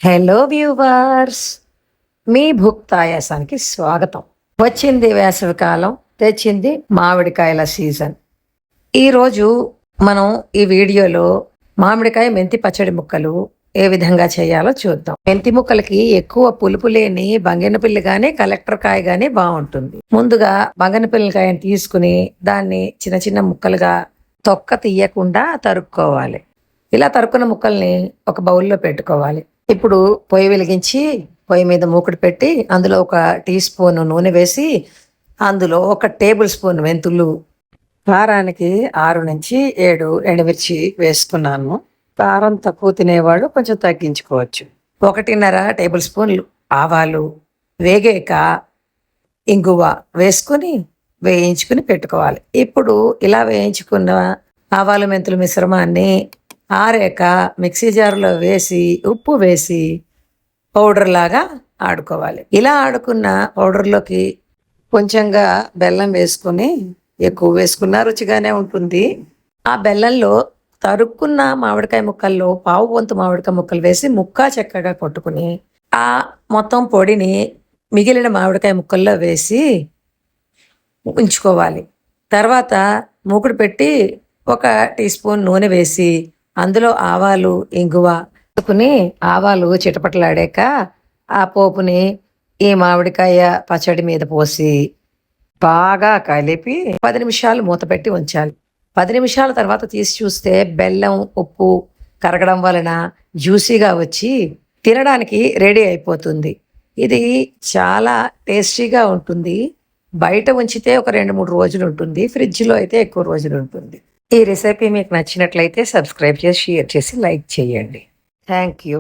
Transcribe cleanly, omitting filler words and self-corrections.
Hello viewers, మీ భుక్తాయాసానికి స్వాగతం. వచ్చింది వేసవికాలం, తెచ్చింది మామిడికాయల సీజన్. ఈరోజు మనం ఈ వీడియోలో మామిడికాయ మెంతి పచ్చడి ముక్కలు ఏ విధంగా చేయాలో చూద్దాం. మెంతి ముక్కలకి ఎక్కువ పులుపు లేని బంగినపిల్లి కానీ కలెక్టర్ కాయ కానీ బాగుంటుంది. ముందుగా బంగినపిల్లకాయని తీసుకుని దాన్ని చిన్న చిన్న ముక్కలుగా తొక్క తీయకుండా తరుక్కోవాలి. ఇలా తరుక్కున్న ముక్కల్ని ఒక బౌల్లో పెట్టుకోవాలి. ఇప్పుడు పొయ్యి వెలిగించి పొయ్యి మీద మూకుడు పెట్టి అందులో 1 టీ స్పూన్ నూనె వేసి అందులో 1 టేబుల్ స్పూన్ మెంతులు, కారానికి 6 నుంచి 7 ఎండుమిర్చి వేసుకున్నాను. కారం తక్కువ తినేవాడు కొంచెం తగ్గించుకోవచ్చు. 1.5 టేబుల్ స్పూన్లు ఆవాలు, వేగాక ఇంగువ వేసుకుని వేయించుకుని పెట్టుకోవాలి. ఇప్పుడు ఇలా వేయించుకున్న ఆవాలు మెంతుల మిశ్రమాన్ని ఆరాక మిక్సీ జార్లో వేసి ఉప్పు వేసి పౌడర్ లాగా ఆడుకోవాలి. ఇలా ఆడుకున్న పౌడర్లోకి కొంచెంగా బెల్లం వేసుకుని, ఎక్కువ వేసుకున్నా రుచిగానే ఉంటుంది. ఆ బెల్లంలో తరుక్కున్న మామిడికాయ ముక్కల్లో పావు వంతు మామిడికాయ ముక్కలు వేసి ముక్కా చెక్కగా కొట్టుకుని ఆ మొత్తం పొడిని మిగిలిన మామిడికాయ ముక్కల్లో వేసి ఉంచుకోవాలి. తర్వాత మూకుడు పెట్టి 1 టీ స్పూన్ నూనె వేసి అందులో ఆవాలు, ఇంగువ వేసుకుని ఆవాలు చిటపటలాడాక ఆ పోపుని ఈ మామిడికాయ పచ్చడి మీద పోసి బాగా కలిపి 10 నిమిషాలు మూత పెట్టి ఉంచాలి. 10 నిమిషాల తర్వాత తీసి చూస్తే బెల్లం, ఉప్పు కరగడం వలన జ్యూసీగా వచ్చి తినడానికి రెడీ అయిపోతుంది. ఇది చాలా టేస్టీగా ఉంటుంది. బయట ఉంచితే ఒక 2-3 రోజులు ఉంటుంది. ఫ్రిడ్జ్లో అయితే ఎక్కువ రోజులు ఉంటుంది. ఈ రెసిపీ మీకు నచ్చినట్లయితే సబ్స్క్రైబ్ చేసి, షేర్ చేసి, లైక్ చేయండి. Thank you.